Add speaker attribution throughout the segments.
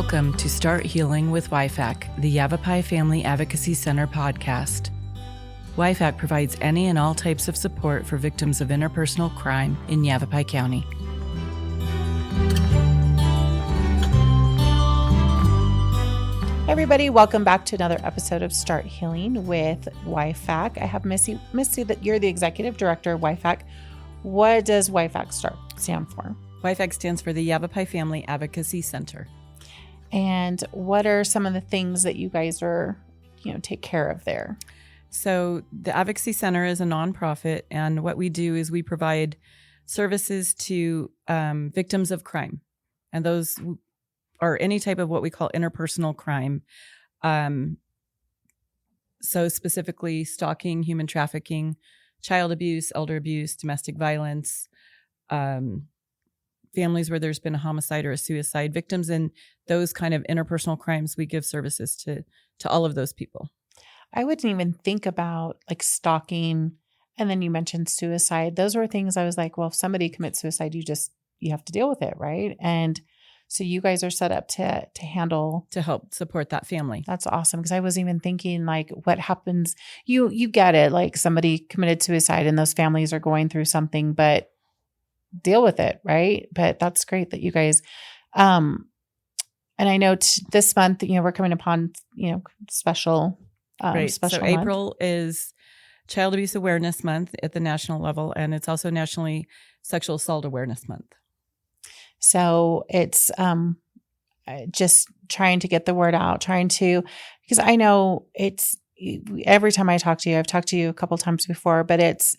Speaker 1: Welcome to Start Healing with YFAC, the Yavapai Family Advocacy Center podcast. YFAC provides any and all types of support for victims of interpersonal crime in Yavapai County.
Speaker 2: Hey everybody, welcome back to another episode of Start Healing with YFAC. I have Missy, that you're the executive director of YFAC. What does YFAC stand for?
Speaker 1: YFAC stands for the Yavapai Family Advocacy Center.
Speaker 2: And what are some of the things that you guys are, take care of there?
Speaker 1: So the Advocacy Center is a nonprofit, and what we do is we provide services to victims of crime, and those are any type of what we call interpersonal crime. So specifically stalking, human trafficking, child abuse, elder abuse, domestic violence, families where there's been a homicide or a suicide, victims in those kind of interpersonal crimes. We give services to all of those people.
Speaker 2: I wouldn't even think about like stalking. And then you mentioned suicide. Those were things I was like, well, if somebody commits suicide, you have to deal with it. Right. And so you guys are set up to
Speaker 1: help support that family.
Speaker 2: That's awesome. Because I was even thinking like what happens, you get it. Like somebody committed suicide and those families are going through something, but deal with it. Right. But that's great that you guys, and I know this month, we're coming upon, special,
Speaker 1: right.
Speaker 2: special
Speaker 1: So
Speaker 2: month.
Speaker 1: April is Child Abuse Awareness Month at the national level. And it's also Nationally Sexual Assault Awareness Month.
Speaker 2: So it's just trying to get the word out, because I know it's every time I talk to you, I've talked to you a couple times before, but it's,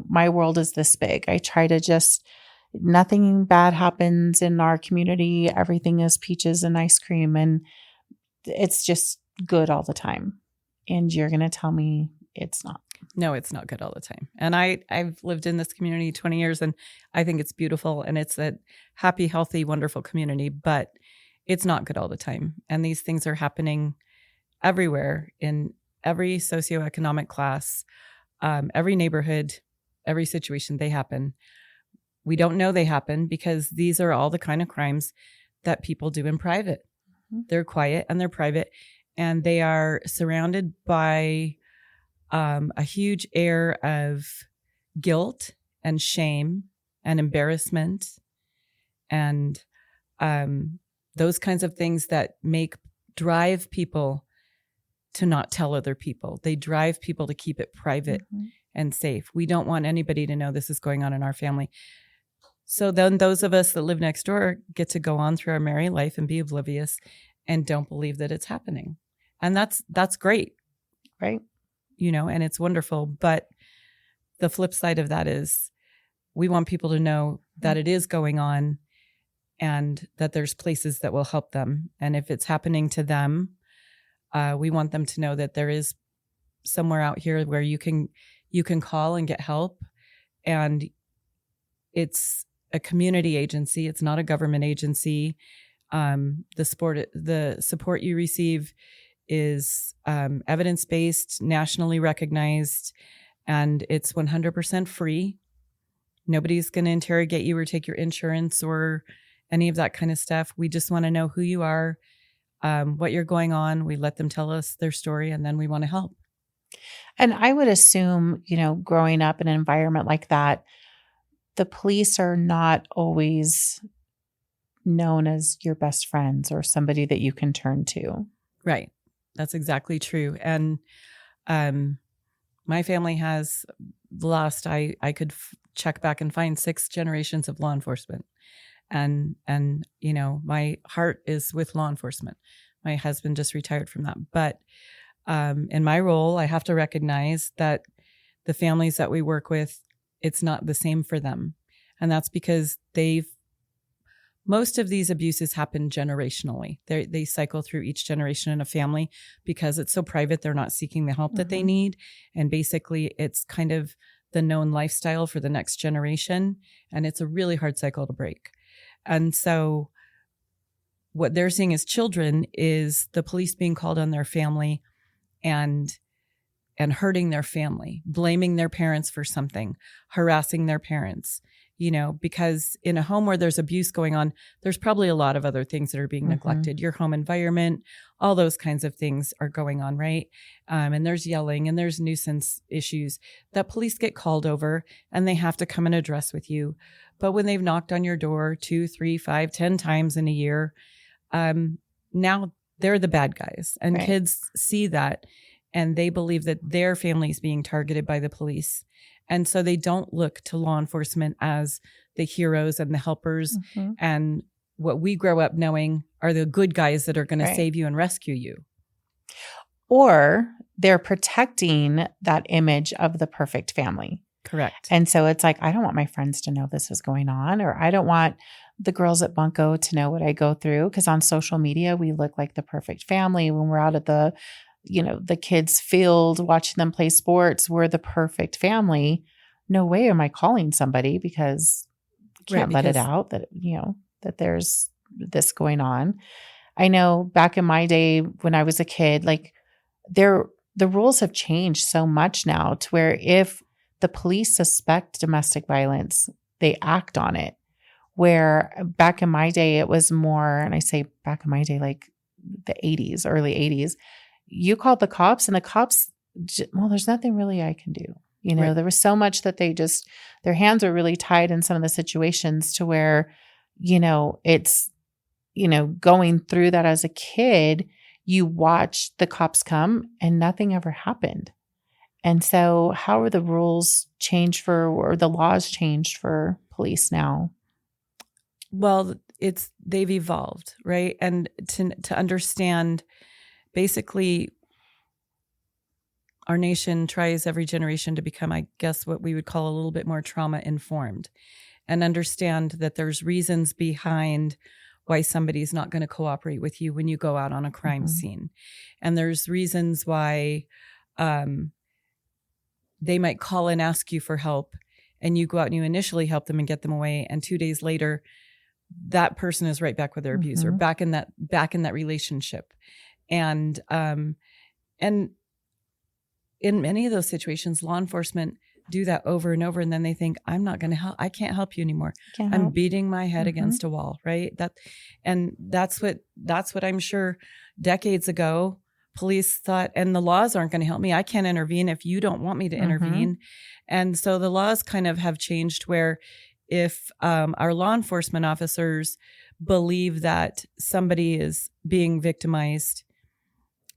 Speaker 2: my world is this big. I try to nothing bad happens in our community. Everything is peaches and ice cream, and it's just good all the time. And you're going to tell me it's not.
Speaker 1: No, it's not good all the time. And I've lived in this community 20 years, and I think it's beautiful, and it's a happy, healthy, wonderful community, but it's not good all the time. And these things are happening everywhere in every socioeconomic class, every neighborhood, every situation. They happen. We don't know they happen because these are all the kind of crimes that people do in private. Mm-hmm. They're quiet and they're private, and they are surrounded by a huge air of guilt and shame and embarrassment and those kinds of things that drive people to not tell other people. They drive people to keep it private mm-hmm. and safe. We don't want anybody to know this is going on in our family. So then those of us that live next door get to go on through our merry life and be oblivious and don't believe that it's happening. And that's great.
Speaker 2: Right.
Speaker 1: And it's wonderful. But the flip side of that is we want people to know that it is going on and that there's places that will help them. And if it's happening to them, we want them to know that there is somewhere out here where you can call and get help. And it's a community agency. It's not a government agency. The support you receive is evidence-based, nationally recognized, and it's 100% free. Nobody's going to interrogate you or take your insurance or any of that kind of stuff. We just want to know who you are, what you're going on. We let them tell us their story, and then we want to help.
Speaker 2: And I would assume, growing up in an environment like that, the police are not always known as your best friends or somebody that you can turn to.
Speaker 1: Right. That's exactly true. And my family has lost, I could check back and find 6 generations of law enforcement. And my heart is with law enforcement. My husband just retired from that. But in my role, I have to recognize that the families that we work with, it's not the same for them. And that's because most of these abuses happen generationally. They cycle through each generation in a family because it's so private. They're not seeking the help mm-hmm. that they need. And basically it's kind of the known lifestyle for the next generation. And it's a really hard cycle to break. And so what they're seeing as children is the police being called on their family and hurting their family, blaming their parents for something, harassing their parents. because in a home where there's abuse going on, there's probably a lot of other things that are being neglected. Your home environment, all those kinds of things are going on, right? And there's yelling and there's nuisance issues that police get called over and they have to come and address with you. But when they've knocked on your door 2, 3, 5, 10 times in a year, now they're the bad guys. And kids see that and they believe that their family is being targeted by the police. And so they don't look to law enforcement as the heroes and the helpers and what we grow up knowing are the good guys that are going to save you and rescue you.
Speaker 2: Or they're protecting that image of the perfect family.
Speaker 1: Correct.
Speaker 2: And so it's like, I don't want my friends to know this is going on, or I don't want the girls at Bunko to know what I go through. Because on social media, we look like the perfect family. When we're out at the kids' field, watching them play sports, we're the perfect family. No way am I calling somebody because I can't let it out that, that there's this going on. I know back in my day when I was a kid, like the rules have changed so much now to where if the police suspect domestic violence, they act on it. Where back in my day, it was more, and I say back in my day, like the 80s, early 80s, you called the cops and the cops, well, there's nothing really I can do. There was so much that their hands were really tied in some of the situations to where, it's, going through that as a kid, you watched the cops come and nothing ever happened. And so how are the rules changed or the laws changed for police now?
Speaker 1: Well, they've evolved, right? And to understand, basically, our nation tries every generation to become, I guess, what we would call a little bit more trauma informed and understand that there's reasons behind why somebody's not going to cooperate with you when you go out on a crime scene. And there's reasons why they might call and ask you for help and you go out and you initially help them and get them away. And 2 days later, that person is right back with their abuser, back in that relationship. And in many of those situations, law enforcement do that over and over. And then they think, I'm not going to help. I can't help you anymore. I'm beating my head against a wall. Right. That's what I'm sure decades ago, police thought, and the laws aren't going to help me. I can't intervene if you don't want me to intervene. And so the laws kind of have changed where if our law enforcement officers believe that somebody is being victimized,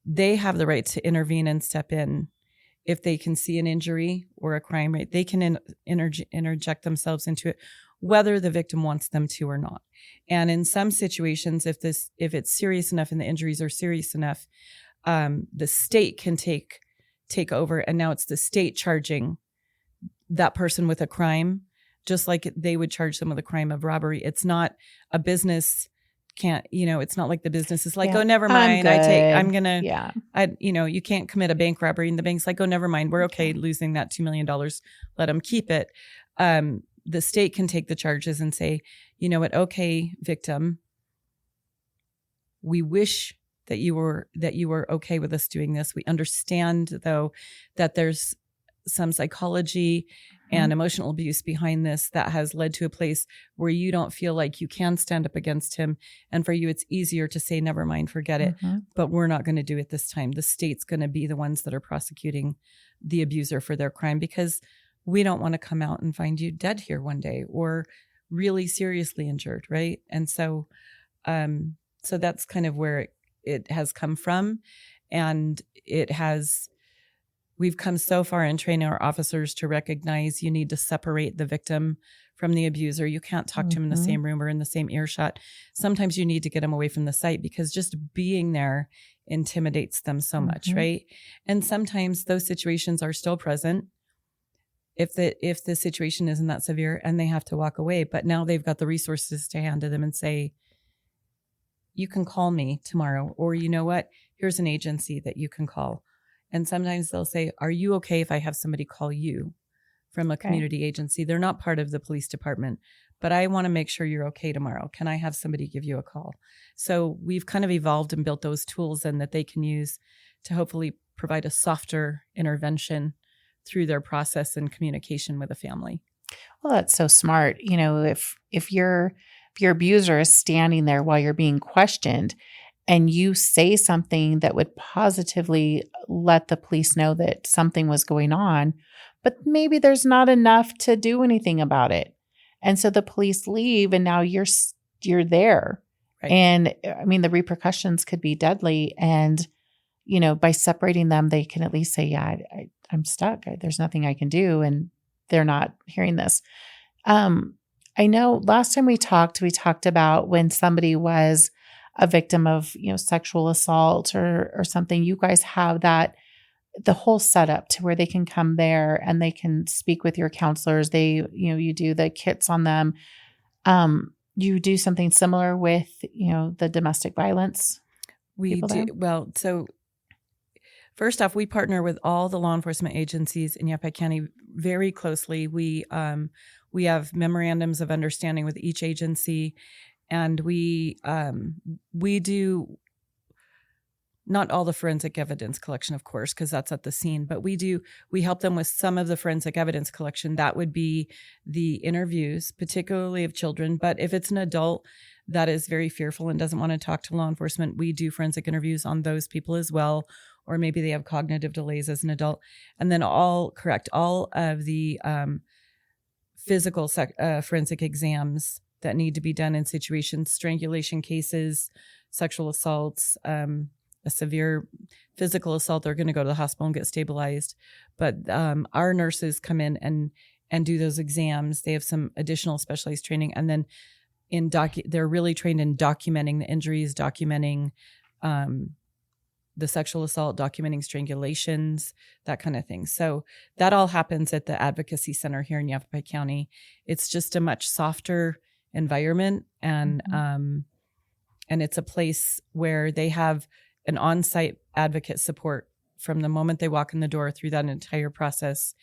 Speaker 1: they have the right to intervene and step in. If they can see an injury or a crime rate, they can interject themselves into it, whether the victim wants them to or not. And in some situations, if it's serious enough and the injuries are serious enough, the state can take over, and now it's the state charging that person with a crime, just like they would charge them with a crime of robbery. It's not a business. It's not like the business is like, oh, never mind. You can't commit a bank robbery. And the bank's like, oh, never mind. We're okay losing that $2 million. Let them keep it. The state can take the charges and say, you know what? Okay, victim, we wish that you were okay with us doing this. We understand though, that there's some psychology and emotional abuse behind this that has led to a place where you don't feel like you can stand up against him. And for you, it's easier to say, never mind, forget it. But we're not going to do it this time. The state's going to be the ones that are prosecuting the abuser for their crime, because we don't want to come out and find you dead here one day or really seriously injured. Right. And so that's kind of where it has come from. And we've come so far in training our officers to recognize you need to separate the victim from the abuser. You can't talk to him in the same room or in the same earshot. Sometimes you need to get them away from the site because just being there intimidates them so much, right? And sometimes those situations are still present if the situation isn't that severe and they have to walk away. But now they've got the resources to hand to them and say, you can call me tomorrow, or you know what, here's an agency that you can call. And sometimes they'll say, are you okay if I have somebody call you from a community agency? They're not part of the police department, but I want to make sure you're okay tomorrow. Can I have somebody give you a call? So we've kind of evolved and built those tools in that they can use to hopefully provide a softer intervention through their process and communication with a family.
Speaker 2: Well, that's so smart. If your abuser is standing there while you're being questioned and you say something that would positively let the police know that something was going on, but maybe there's not enough to do anything about it. And so the police leave and now you're there.
Speaker 1: Right.
Speaker 2: And I mean, the repercussions could be deadly. And, by separating them, they can at least say, yeah, I'm stuck. There's nothing I can do. And they're not hearing this. I know last time we talked about when somebody was a victim of, sexual assault or something. You guys have the whole setup to where they can come there and they can speak with your counselors. You do the kits on them. You do something similar with, the domestic violence.
Speaker 1: We do. There? Well, so first off, we partner with all the law enforcement agencies in Yavapai County very closely. We have memorandums of understanding with each agency, and we do not all the forensic evidence collection, of course, because that's at the scene, but we help them with some of the forensic evidence collection. That would be the interviews, particularly of children. But if it's an adult that is very fearful and doesn't want to talk to law enforcement, we do forensic interviews on those people as well. Or maybe they have cognitive delays as an adult. And then all of the physical forensic exams that need to be done in situations, strangulation cases, sexual assaults, a severe physical assault, they're going to go to the hospital and get stabilized. But our nurses come in and do those exams. They have some additional specialized training. And then they're really trained in documenting the injuries, documenting the sexual assault, documenting strangulations, that kind of thing. So that all happens at the Advocacy Center here in Yavapai County. It's just a much softer environment, and it's a place where they have an on-site advocate support from the moment they walk in the door through that entire process.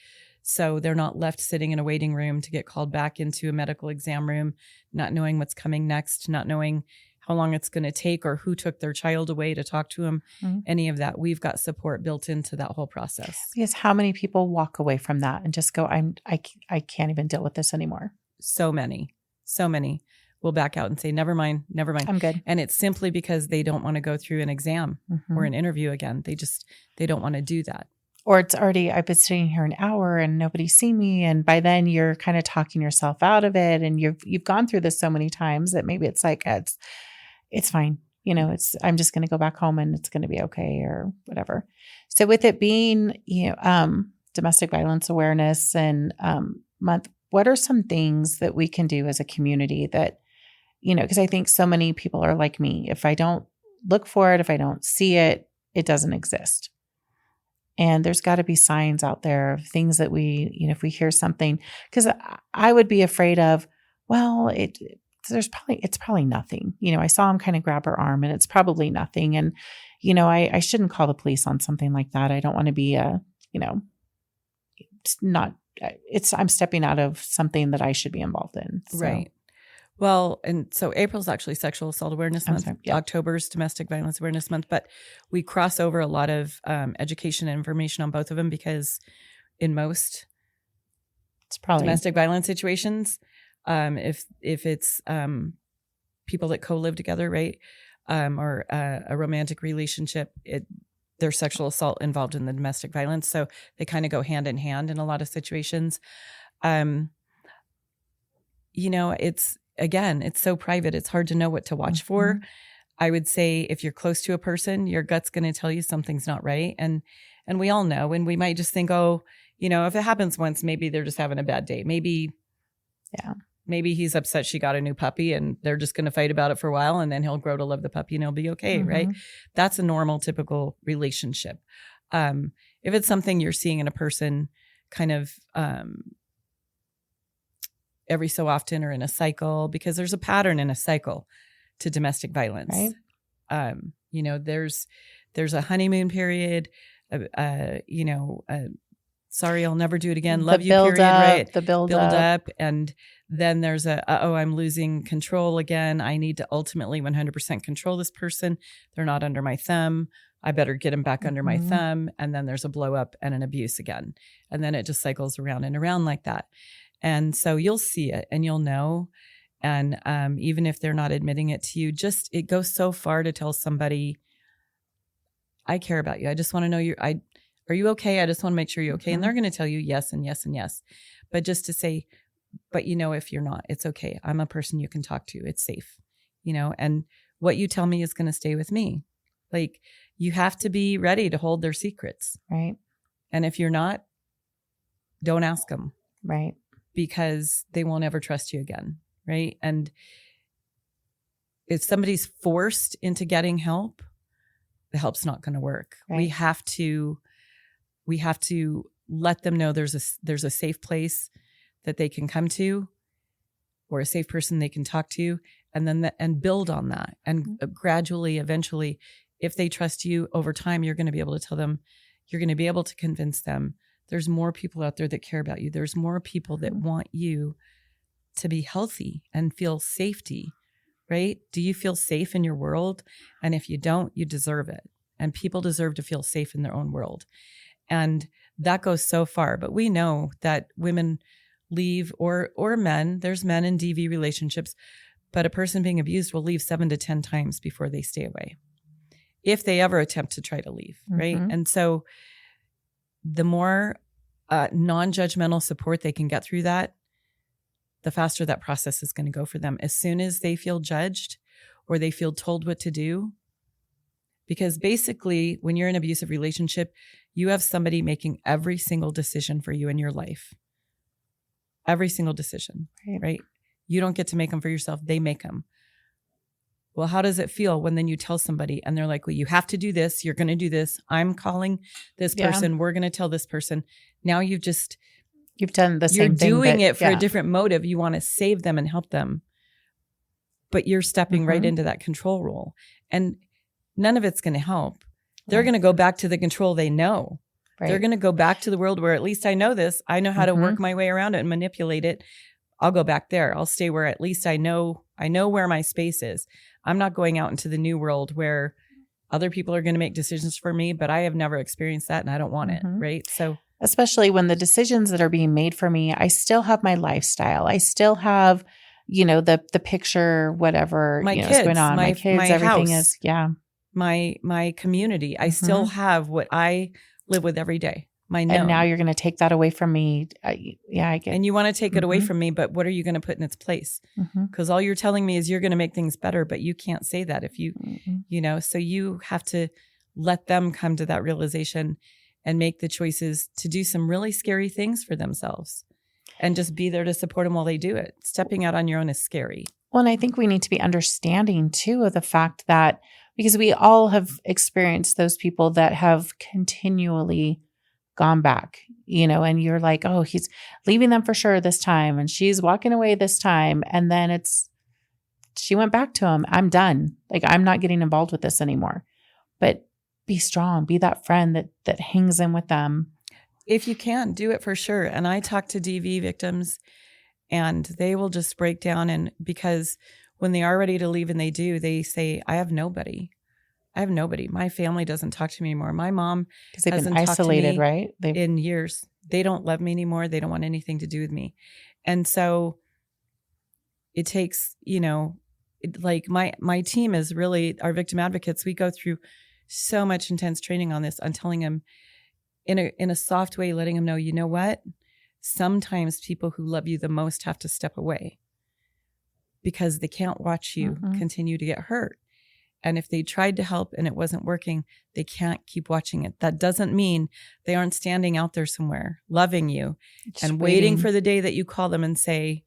Speaker 1: So they're not left sitting in a waiting room to get called back into a medical exam room, not knowing what's coming next, not knowing how long it's going to take or who took their child away to talk to them, any of that. We've got support built into that whole process.
Speaker 2: Because how many people walk away from that and just go, I can't even deal with this anymore? So
Speaker 1: many will back out and say, never mind.
Speaker 2: I'm good.
Speaker 1: And it's simply because they don't want to go through an exam or an interview again. They don't want to do that.
Speaker 2: Or it's already, I've been sitting here an hour and nobody's seen me. And by then you're kind of talking yourself out of it. And you've gone through this so many times that maybe it's like, it's fine. I'm just going to go back home and it's going to be okay or whatever. So with it being, domestic violence awareness and month, what are some things that we can do as a community that, because I think so many people are like me. If I don't look for it, if I don't see it, it doesn't exist. And there's got to be signs out there of things that we, if we hear something, because I would be afraid of, well, it's probably nothing. I saw him kind of grab her arm and it's probably nothing. And, I shouldn't call the police on something like that. I don't want to be I'm stepping out of something that I should be involved in. So.
Speaker 1: Right. Well, and so April's actually Sexual Assault Awareness Month. Yeah. October's Domestic Violence Awareness Month, but we cross over a lot of education and information on both of them because in most domestic violence situations, if it's people that co-live together, right, or a romantic relationship, there's sexual assault involved in the domestic violence, so they kind of go hand in hand in a lot of situations. It's so private; it's hard to know what to watch for. I would say if you're close to a person, your gut's going to tell you something's not right, and we all know, and we might just think, if it happens once, maybe they're just having a bad day, maybe.
Speaker 2: Yeah.
Speaker 1: Maybe he's upset she got a new puppy and they're just going to fight about it for a while and then he'll grow to love the puppy and he'll be okay, right? That's a normal, typical relationship. If it's something you're seeing in a person kind of every so often or in a cycle, because there's a pattern in a cycle to domestic violence.
Speaker 2: Right.
Speaker 1: There's a honeymoon period, sorry, I'll never do it again. Love you period, right?
Speaker 2: The build up.
Speaker 1: And then there's I'm losing control again. I need to ultimately 100% control this person. They're not under my thumb. I better get them back under my thumb. And then there's a blow up and an abuse again. And then it just cycles around and around like that. And so you'll see it and you'll know. And even if they're not admitting it to you, it goes so far to tell somebody, I care about you. I just want to know are you okay? I just want to make sure you're okay. And they're going to tell you yes and yes and yes. But just to say, but if you're not, it's okay. I'm a person you can talk to. It's safe, and what you tell me is going to stay with me. Like, you have to be ready to hold their secrets.
Speaker 2: Right.
Speaker 1: And if you're not, don't ask them.
Speaker 2: Right.
Speaker 1: Because they won't ever trust you again. Right. And if somebody's forced into getting help, the help's not going to work. Right. We have to let them know there's a safe place that they can come to, or a safe person they can talk to, and then and build on that. And gradually, eventually, if they trust you over time, you're going to be able to tell them, you're going to be able to convince them there's more people out there that care about you. There's more people that want you to be healthy and feel safety, right? Do you feel safe in your world? And if you don't, you deserve it. And people deserve to feel safe in their own world. And that goes so far. But we know that women leave, or men, there's men in DV relationships, but a person being abused will leave 7 to 10 times before they stay away, if they ever attempt to try to leave, right? And so the more non-judgmental support they can get through that, the faster that process is going to go for them. As soon as they feel judged or they feel told what to do, because basically when you're in an abusive relationship, you have somebody making every single decision for you in your life. Every single decision, right? You don't get to make them for yourself. They make them. Well, how does it feel when then you tell somebody and they're like, well, you have to do this. You're going to do this. I'm calling this person. We're going to tell this person. Now you've done the same thing. You're doing it for a different motive. You want to save them and help them, but you're stepping right into that control role, and none of it's going to help. They're going to go back to the control they know. Right. They're going to go back to the world where at least I know this. I know how to work my way around it and manipulate it. I'll go back there. I'll stay where at least I know where my space is. I'm not going out into the new world where other people are going to make decisions for me, but I have never experienced that and I don't want it. Right. So
Speaker 2: especially when the decisions that are being made for me, I still have my lifestyle. I still have, the picture, whatever,
Speaker 1: my kids,
Speaker 2: is going on. My kids,
Speaker 1: my
Speaker 2: everything
Speaker 1: house,
Speaker 2: is,
Speaker 1: my community. I still have what I live with every day. And
Speaker 2: now you're going to take that away from me. I get. And
Speaker 1: you want to take it away from me, but what are you going to put in its place? Because all you're telling me is you're going to make things better, but you can't say that if you, so you have to let them come to that realization and make the choices to do some really scary things for themselves and just be there to support them while they do it. Stepping out on your own is scary.
Speaker 2: Well, and I think we need to be understanding too of the fact that, because we all have experienced those people that have continually gone back, and you're like, oh, he's leaving them for sure this time, and she's walking away this time. And then she went back to him. I'm done. Like, I'm not getting involved with this anymore. But be strong, be that friend that hangs in with them.
Speaker 1: If you can, do it for sure. And I talk to DV victims and they will just break down. And because when they are ready to leave and they do, they say, I have nobody. My family doesn't talk to me anymore. My mom
Speaker 2: because they've been isolated, right?
Speaker 1: In years. They don't love me anymore. They don't want anything to do with me. And so it takes, like my team is really our victim advocates. We go through so much intense training on this. I'm telling them in a soft way, letting them know, you know what? Sometimes people who love you the most have to step away because they can't watch you continue to get hurt. And if they tried to help and it wasn't working, they can't keep watching it. That doesn't mean they aren't standing out there somewhere, loving you and waiting for the day that you call them and say,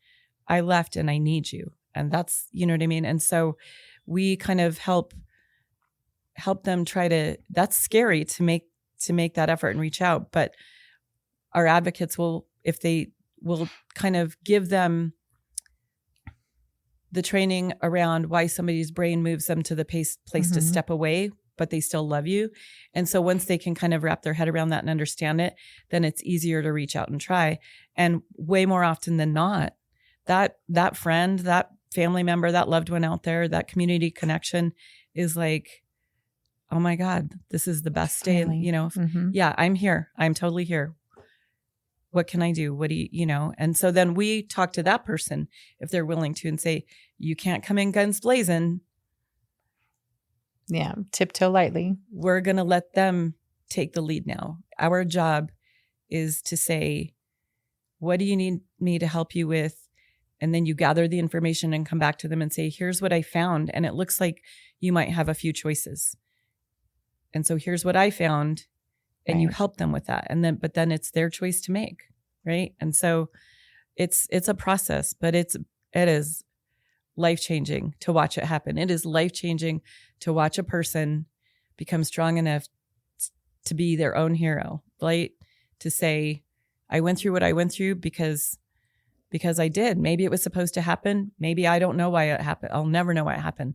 Speaker 1: I left and I need you. And that's, you know what I mean? And so we kind of help them that's scary to make that effort and reach out. But our advocates will kind of give them the training around why somebody's brain moves them to the place to step away, but they still love you. And so once they can kind of wrap their head around that and understand it, then it's easier to reach out and try. And way more often than not, that friend, that family member, that loved one out there, that community connection is like, oh my God, this is the best day. Yeah, I'm here. I'm totally here. what can I do? What do you know? And so then we talk to that person if they're willing to and say, you can't come in guns blazing.
Speaker 2: Yeah. Tiptoe lightly.
Speaker 1: We're going to let them take the lead now. Our job is to say, what do you need me to help you with? And then you gather the information and come back to them and say, here's what I found. And it looks like you might have a few choices. And so here's what I found. And you help them with that. And then, but then it's their choice to make. Right. And so it's a process, but it is life-changing to watch it happen. It is life-changing to watch a person become strong enough to be their own hero, right? To say, I went through what I went through because I did. Maybe it was supposed to happen. Maybe I don't know why it happened. I'll never know why it happened.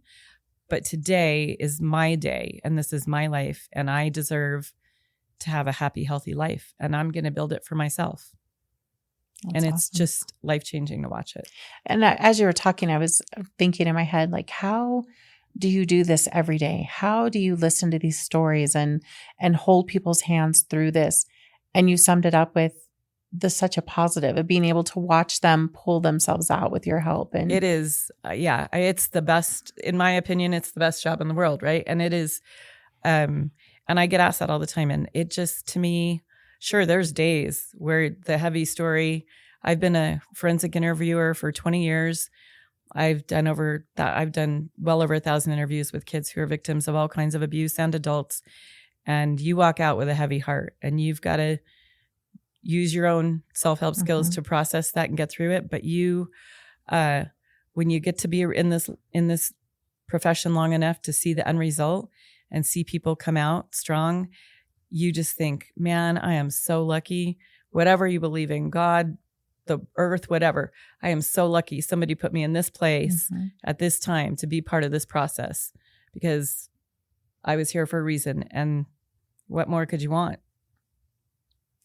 Speaker 1: But today is my day and this is my life and I deserve to have a happy, healthy life. And I'm going to build it for myself. That's and it's awesome. Just life-changing to watch it.
Speaker 2: And as you were talking, I was thinking in my head, like, how do you do this every day? How do you listen to these stories and hold people's hands through this? And you summed it up with such a positive of being able to watch them pull themselves out with your help. And
Speaker 1: it is, it's the best, in my opinion, it's the best job in the world. Right. And it is, and I get asked that all the time. And it just, to me, sure, there's days where the heavy story, I've been a forensic interviewer for 20 years. I've done well over 1,000 interviews with kids who are victims of all kinds of abuse and adults. And you walk out with a heavy heart and you've got to use your own self-help skills to process that and get through it. But when you get to be in this profession long enough to see the end result and see people come out strong, you just think, man, I am so lucky. Whatever you believe in, God, the earth, whatever, I am so lucky somebody put me in this place at this time to be part of this process because I was here for a reason. And what more could you want?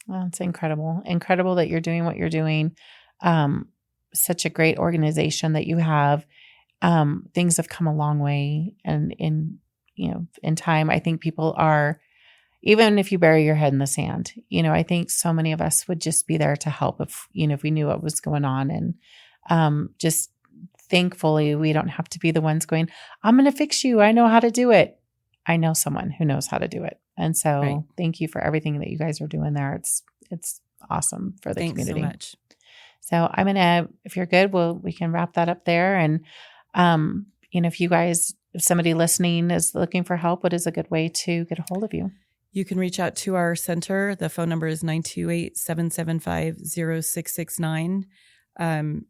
Speaker 2: Well, it's incredible. Incredible that you're doing what you're doing. Such a great organization that you have. Things have come a long way. And in time, I think people are, even if you bury your head in the sand, I think so many of us would just be there to help if we knew what was going on. And just thankfully, we don't have to be the ones going, I'm going to fix you. I know how to do it. I know someone who knows how to do it. And so Thank you for everything that you guys are doing there. It's awesome for the community.
Speaker 1: Thanks so much.
Speaker 2: So I'm going to, if you're good, we can wrap that up there. And, if somebody listening is looking for help, what is a good way to get a hold of you?
Speaker 1: You can reach out to our center. The phone number is 928-775-0669.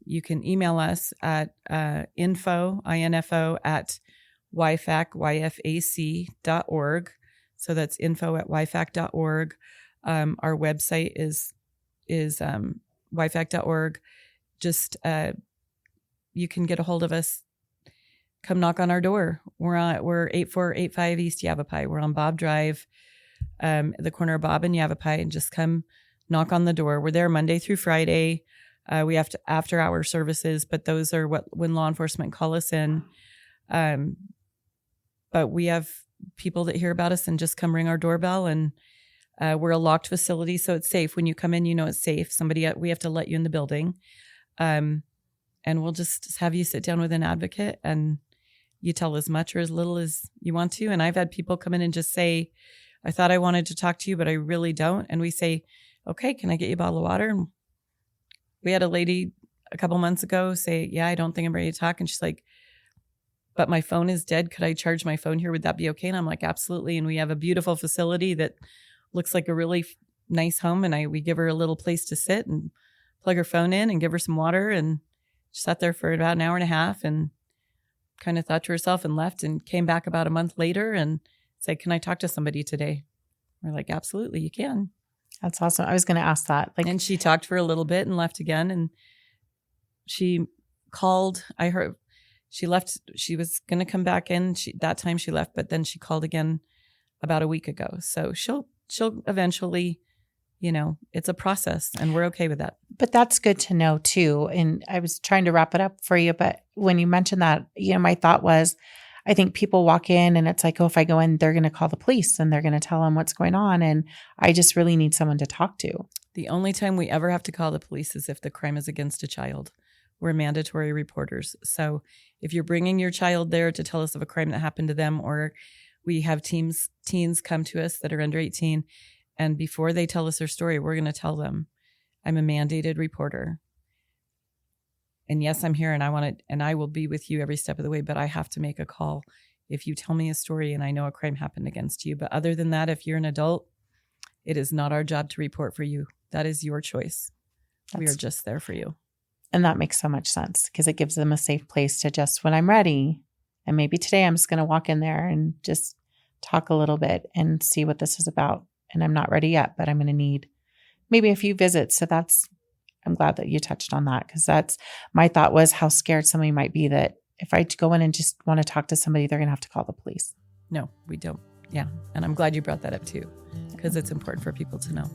Speaker 1: You can email us at info at YFAC.org. So that's info@yfac.org. Our website is yfac.org. Just you can get a hold of us. Come knock on our door. We're 8485 East Yavapai. We're on Bob Drive, the corner of Bob and Yavapai, and just come knock on the door. We're there Monday through Friday. We have after-hour services, but those are when law enforcement call us in. But we have people that hear about us and just come ring our doorbell, and we're a locked facility, so it's safe. When you come in, it's safe. We have to let you in the building, and we'll just have you sit down with an advocate, and you tell as much or as little as you want to. And I've had people come in and just say, I thought I wanted to talk to you, but I really don't. And we say, okay, can I get you a bottle of water? And we had a lady a couple months ago say, yeah, I don't think I'm ready to talk. And she's like, but my phone is dead. Could I charge my phone here? Would that be okay? And I'm like, absolutely. And we have a beautiful facility that looks like a really nice home. And we give her a little place to sit and plug her phone in and give her some water. And she sat there for about an hour and a half and kind of thought to herself and left and came back about a month later and said, can I talk to somebody today? We're like, absolutely, you can.
Speaker 2: That's awesome. I was going to ask that.
Speaker 1: And she talked for a little bit and left again. And she called. I heard she left. She was going to come back in. That time she left, but then she called again about a week ago. So she'll eventually, it's a process, and we're okay with that.
Speaker 2: But that's good to know too. And I was trying to wrap it up for you, but when you mentioned that, my thought was, I think people walk in and it's like, oh, if I go in, they're going to call the police and they're going to tell them what's going on. And I just really need someone to talk to.
Speaker 1: The only time we ever have to call the police is if the crime is against a child. We're mandatory reporters. So if you're bringing your child there to tell us of a crime that happened to them, or we have teens come to us that are under 18, and before they tell us their story, we're going to tell them, I'm a mandated reporter. And yes, I'm here and I will be with you every step of the way, but I have to make a call if you tell me a story and I know a crime happened against you. But other than that, if you're an adult, it is not our job to report for you. That is your choice. We are just there for you.
Speaker 2: And that makes so much sense because it gives them a safe place to just, when I'm ready, and maybe today I'm just going to walk in there and just talk a little bit and see what this is about. And I'm not ready yet, but I'm going to need maybe a few visits. So I'm glad that you touched on that, because that's my thought was how scared somebody might be that if I go in and just want to talk to somebody, they're going to have to call the police.
Speaker 1: No, we don't. Yeah. And I'm glad you brought that up too, because it's important for people to know.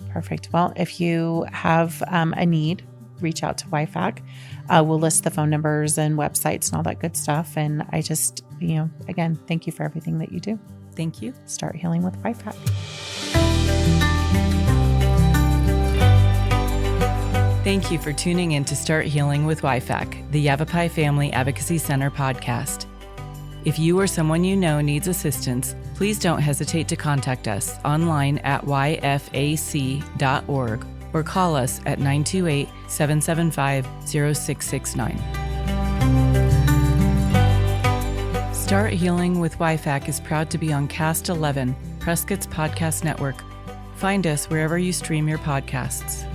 Speaker 2: Perfect. Well, if you have a need, reach out to YFAC. We'll list the phone numbers and websites and all that good stuff. And I just, again, thank you for everything that you do.
Speaker 1: Thank you.
Speaker 2: Start healing with YFAC.
Speaker 1: Thank you for tuning in to Start Healing with YFAC, the Yavapai Family Advocacy Center podcast. If you or someone you know needs assistance, please don't hesitate to contact us online at yfac.org or call us at 928-775-0669. Start Healing with YFAC is proud to be on Cast 11, Prescott's podcast network. Find us wherever you stream your podcasts.